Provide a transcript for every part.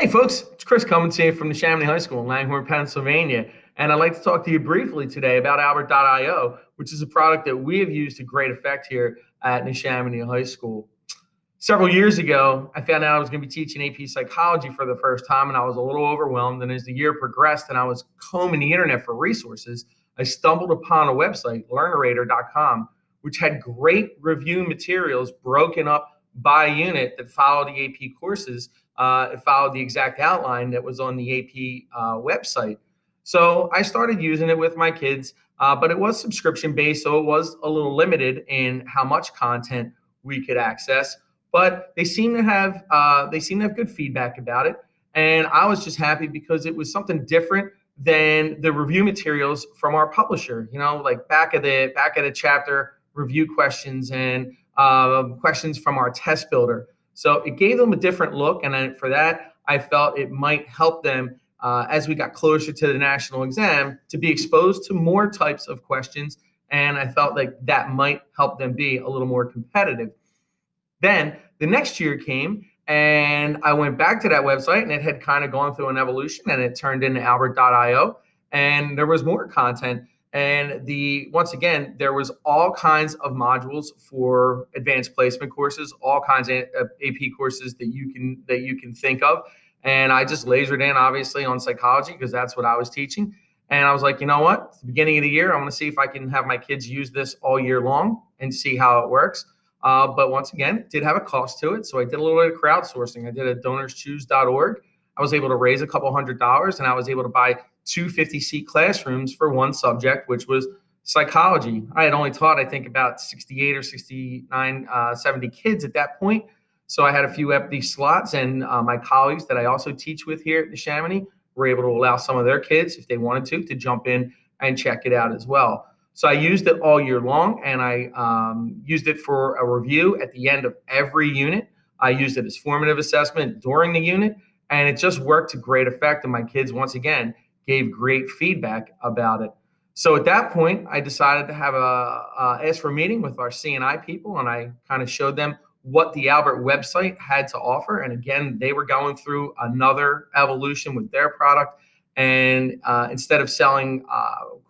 Hey folks, it's Chris coming to you from the Neshaminy High School in Langhorne, Pennsylvania. And I'd like to talk to you briefly today about Albert.io, which is a product that we have used to great effect here at Neshaminy High School. Several years ago, I found out I was going to be teaching AP psychology for the first time, and I was a little overwhelmed. And as the year progressed and I was combing the internet for resources, I stumbled upon a website, Learnerator.com, which had great review materials broken up by unit that followed the AP courses. It followed the exact outline that was on the AP website. So I started using it with my kids, but it was subscription based, so it was a little limited in how much content we could access. But they seem to have good feedback about it, and I was just happy because it was something different than the review materials from our publisher. You know, like back of the chapter review questions and questions from our test builder. So it gave them a different look, and then for that, I felt it might help them as we got closer to the national exam to be exposed to more types of questions, and I felt like that might help them be a little more competitive. Then the next year came, and I went back to that website, and it had kind of gone through an evolution, and it turned into Albert.io, and there was more content. And once again, there was all kinds of modules for advanced placement courses, all kinds of AP courses that you can think of. And I just lasered in, obviously, on psychology because that's what I was teaching. And I was like, you know what? At the beginning of the year, I'm going to see if I can have my kids use this all year long and see how it works. But once again, it did have a cost to it. So I did a little bit of crowdsourcing. I did a donorschoose.org. I was able to raise a couple $100s, and I was able to buy 250-seat classrooms for one subject, which was psychology. I had only taught, I think, about 68 or 69, 70 kids at that point. So I had a few empty slots, and my colleagues that I also teach with here at Neshaminy were able to allow some of their kids, if they wanted to jump in and check it out as well. So I used it all year long, and I used it for a review at the end of every unit. I used it as formative assessment during the unit, and it just worked to great effect. And my kids, once again, gave great feedback about it. So at that point, I decided to have ask for a meeting with our C&I people, and I kind of showed them what the Albert website had to offer. And again, they were going through another evolution with their product. And instead of selling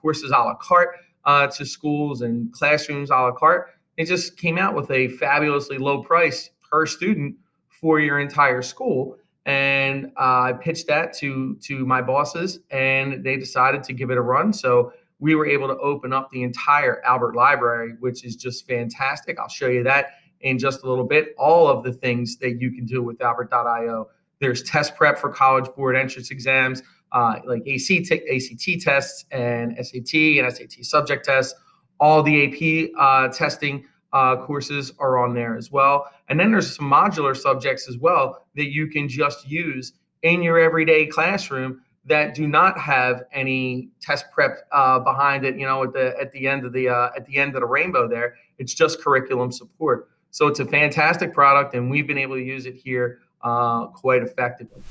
courses a la carte to schools and classrooms a la carte, it just came out with a fabulously low price per student for your entire school. And I pitched that to my bosses, and they decided to give it a run. So we were able to open up the entire Albert library, which is just fantastic. I'll show you that in just a little bit. All of the things that you can do with Albert.io. There's test prep for College Board entrance exams, like ACT tests and SAT subject tests. All the AP testing courses are on there as well. And then there's some modular subjects as well that you can just use in your everyday classroom that do not have any test prep behind it. You know, at the end of the rainbow there, it's just curriculum support. So it's a fantastic product, and we've been able to use it here quite effectively.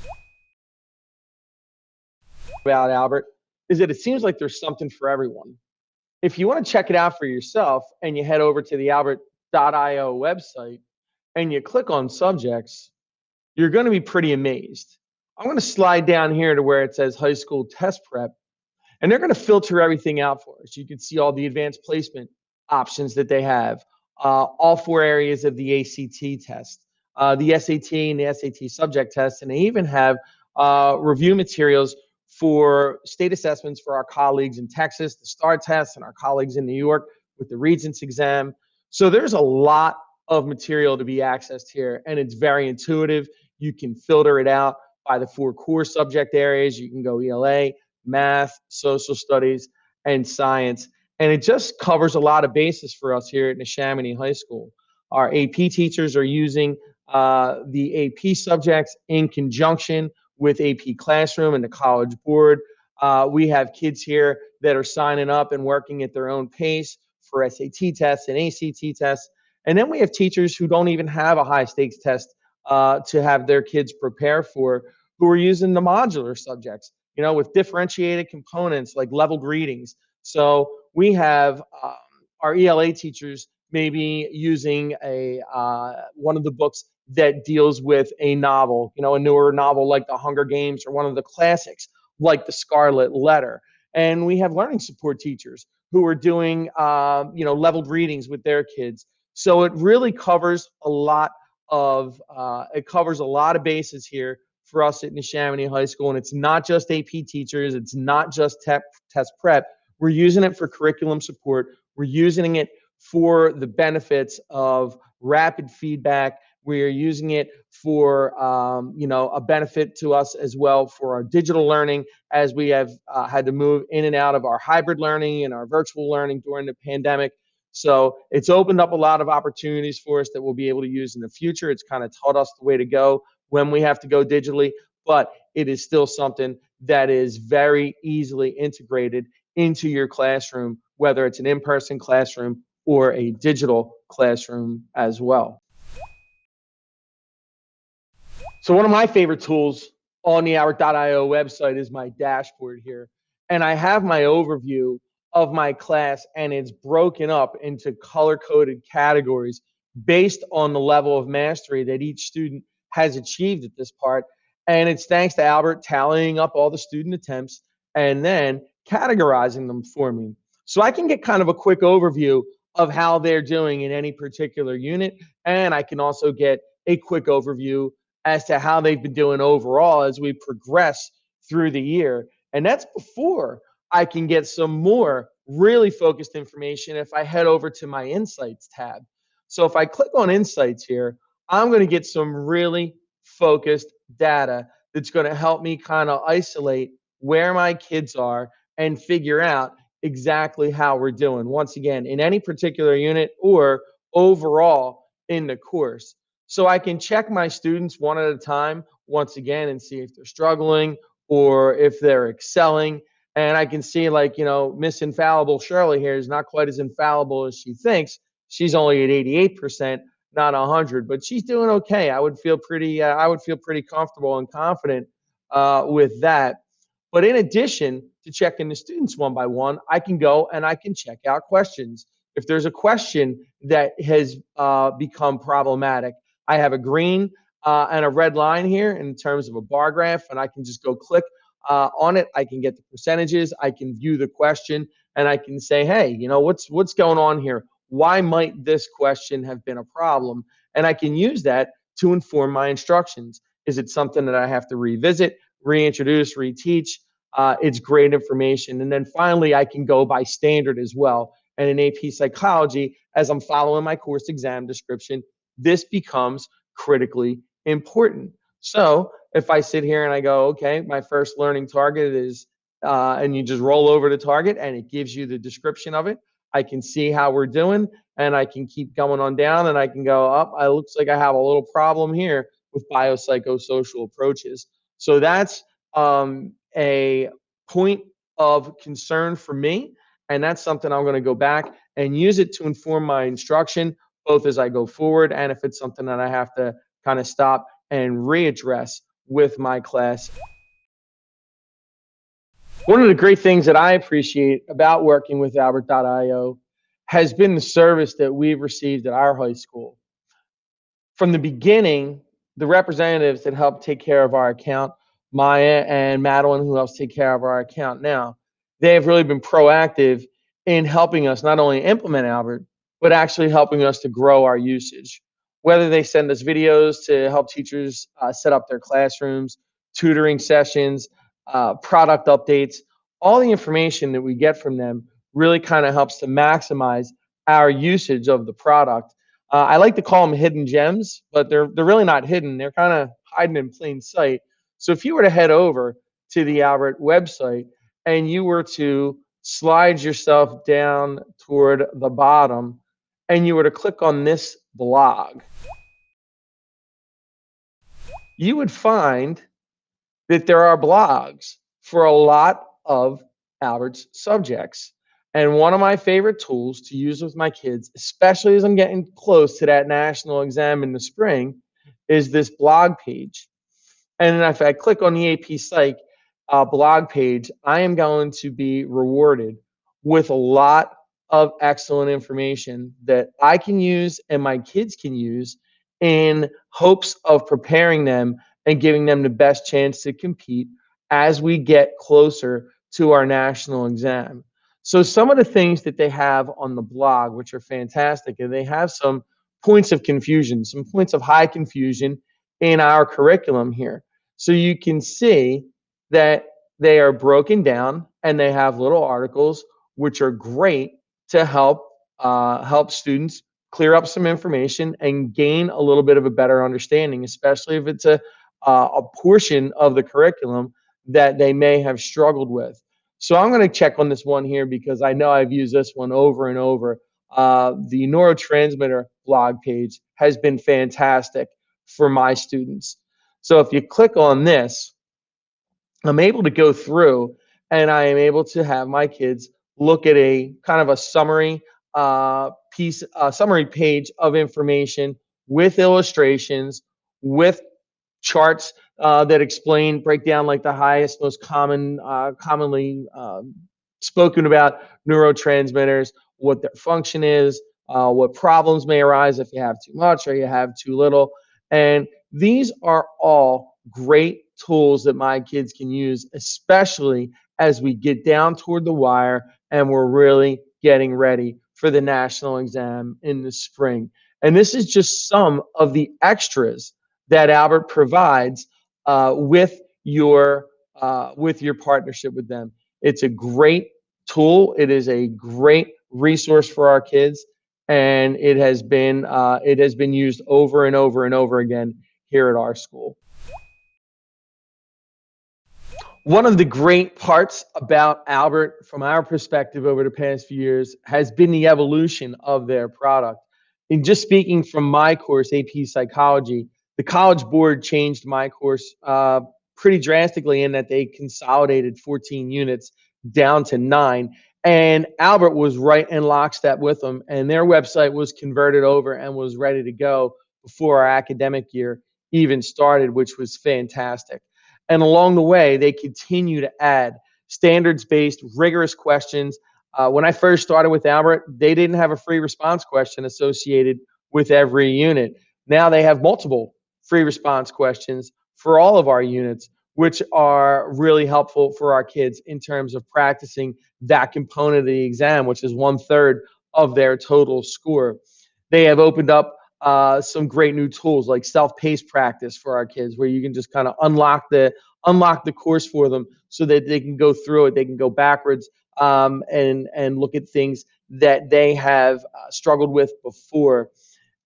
About Albert is that it seems like there's something for everyone. If you want to check it out for yourself and you head over to the Albert.io website and you click on subjects, you're going to be pretty amazed. I'm going to slide down here to where it says high school test prep, and they're going to filter everything out for us. You can see all the advanced placement options that they have, all 4 areas of the ACT test, the SAT and the SAT subject test, and they even have review materials for state assessments for our colleagues in Texas, the STAR test, and our colleagues in New York with the Regents exam. So there's a lot of material to be accessed here, and it's very intuitive. You can filter it out by the 4 core subject areas. You can go ELA, math, social studies, and science. And it just covers a lot of bases for us here at Neshaminy High School. Our AP teachers are using the AP subjects in conjunction with AP Classroom and the College Board. We have kids here that are signing up and working at their own pace for SAT tests and ACT tests. And then we have teachers who don't even have a high stakes test to have their kids prepare for, who are using the modular subjects, you know, with differentiated components like leveled readings. So we have our ELA teachers maybe using one of the books that deals with a novel, a newer novel like The Hunger Games or one of the classics like The Scarlet Letter. And we have learning support teachers who are doing, leveled readings with their kids. So it really covers a lot of bases here for us at Neshaminy High School. And it's not just AP teachers, it's not just test prep. We're using it for curriculum support. We're using it for the benefits of rapid feedback. We're using it for, a benefit to us as well for our digital learning, as we have had to move in and out of our hybrid learning and our virtual learning during the pandemic. So it's opened up a lot of opportunities for us that we'll be able to use in the future. It's kind of taught us the way to go when we have to go digitally, but it is still something that is very easily integrated into your classroom, whether it's an in-person classroom or a digital classroom as well. So one of my favorite tools on the Albert.io website is my dashboard here. And I have my overview of my class, and it's broken up into color-coded categories based on the level of mastery that each student has achieved at this part. And it's thanks to Albert tallying up all the student attempts and then categorizing them for me. So I can get kind of a quick overview of how they're doing in any particular unit. And I can also get a quick overview as to how they've been doing overall as we progress through the year. And that's before I can get some more really focused information if I head over to my Insights tab. So if I click on Insights here, I'm going to get some really focused data that's going to help me kind of isolate where my kids are and figure out exactly how we're doing. Once again, in any particular unit or overall in the course. So I can check my students one at a time, once again, and see if they're struggling or if they're excelling. And I can see, like, Miss Infallible Shirley here is not quite as infallible as she thinks. She's only at 88%, not 100, but she's doing okay. I would feel pretty comfortable and confident with that. But in addition to checking the students one by one, I can go and I can check out questions. If there's a question that has become problematic, I have a green and a red line here in terms of a bar graph, and I can just go click on it. I can get the percentages. I can view the question, and I can say, hey, what's going on here? Why might this question have been a problem? And I can use that to inform my instructions. Is it something that I have to revisit, reintroduce, reteach? It's great information. And then finally, I can go by standard as well. And in AP Psychology, as I'm following my course exam description, this becomes critically important. So if I sit here and I go, okay, my first learning target is, and you just roll over to target and it gives you the description of it, I can see how we're doing and I can keep going on down and I can go up. It looks like I have a little problem here with biopsychosocial approaches. So that's a point of concern for me. And that's something I'm going to go back and use it to inform my instruction, both as I go forward and if it's something that I have to kind of stop and readdress with my class. One of the great things that I appreciate about working with Albert.io has been the service that we've received at our high school. From the beginning, the representatives that helped take care of our account, Maya and Madeline, who helps take care of our account now, they have really been proactive in helping us not only implement Albert, but actually helping us to grow our usage. Whether they send us videos to help teachers set up their classrooms, tutoring sessions, product updates, all the information that we get from them really kind of helps to maximize our usage of the product. I like to call them hidden gems, but they're really not hidden. They're kind of hiding in plain sight. So if you were to head over to the Albert website and you were to slide yourself down toward the bottom and you were to click on this blog, you would find that there are blogs for a lot of Albert's subjects. And one of my favorite tools to use with my kids, especially as I'm getting close to that national exam in the spring, is this blog page. And if I click on the AP Psych blog page, I am going to be rewarded with a lot of excellent information that I can use and my kids can use in hopes of preparing them and giving them the best chance to compete as we get closer to our national exam. So some of the things that they have on the blog, which are fantastic, and they have some points of confusion, some points of high confusion in our curriculum here. So you can see that they are broken down and they have little articles which are great to help students clear up some information and gain a little bit of a better understanding, especially if it's a portion of the curriculum that they may have struggled with. So I'm going to check on this one here because I know I've used this one over and over. The neurotransmitter blog page has been fantastic for my students. So if you click on this, I'm able to go through and I am able to have my kids look at a kind of a summary summary page of information with illustrations, with charts that explain, break down like the highest, most commonly spoken about neurotransmitters, what their function is, what problems may arise if you have too much or you have too little. And these are all great tools that my kids can use, especially as we get down toward the wire and we're really getting ready for the national exam in the spring. And this is just some of the extras that Albert provides with your partnership with them. It's a great tool. It is a great resource for our kids, and it has been used over and over and over again here at our school. One of the great parts about Albert, from our perspective over the past few years, has been the evolution of their product. And just speaking from my course, AP Psychology, the College Board changed my course pretty drastically in that they consolidated 14 units down to 9. And Albert was right in lockstep with them, and their website was converted over and was ready to go before our academic year even started, which was fantastic. And along the way, they continue to add standards-based, rigorous questions. When I first started with Albert, they didn't have a free response question associated with every unit. Now they have multiple free response questions for all of our units, which are really helpful for our kids in terms of practicing that component of the exam, which is 1/3 of their total score. They have opened up some great new tools like self-paced practice for our kids, where you can just kind of unlock the course for them so that they can go through it, they can go backwards, and look at things that they have struggled with before.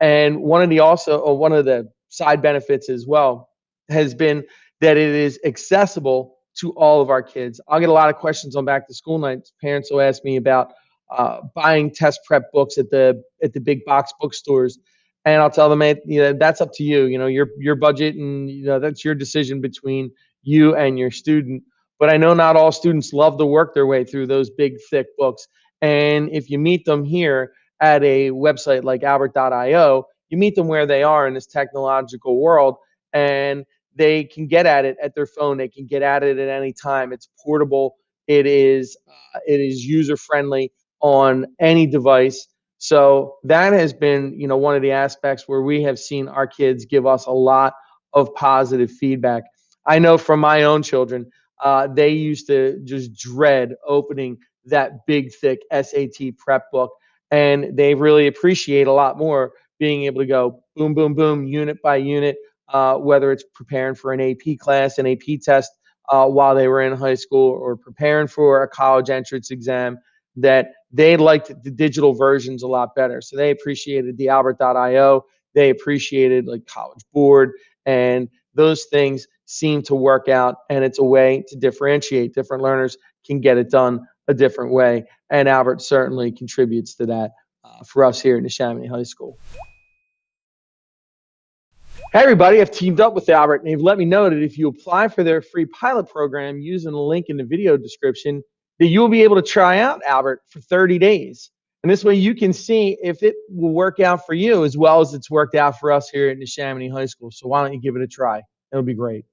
And one of the side benefits as well has been that it is accessible to all of our kids. I'll get a lot of questions on back to school nights. Parents will ask me about buying test prep books at the big box bookstores, and I'll tell them, hey, that's up to you. Your budget, and that's your decision between you and your student. But I know not all students love to work their way through those big, thick books. And if you meet them here at a website like albert.io, you meet them where they are in this technological world, and they can get at it at their phone. They can get at it at any time. It's portable. It is user friendly on any device. So that has been, one of the aspects where we have seen our kids give us a lot of positive feedback. I know from my own children, they used to just dread opening that big, thick SAT prep book, and they really appreciate a lot more being able to go boom, boom, boom, unit by unit, whether it's preparing for an AP class, an AP test while they were in high school, or preparing for a college entrance exam, that they liked the digital versions a lot better. So they appreciated the Albert.io. They appreciated like College Board, and those things seem to work out, and it's a way to differentiate. Different learners can get it done a different way, and Albert certainly contributes to that for us here at Neshaminy High School. Hey everybody, I've teamed up with Albert, and they've let me know that if you apply for their free pilot program using the link in the video description, that you will be able to try out Albert for 30 days. And this way you can see if it will work out for you as well as it's worked out for us here at Neshaminy High School. So why don't you give it a try? It'll be great.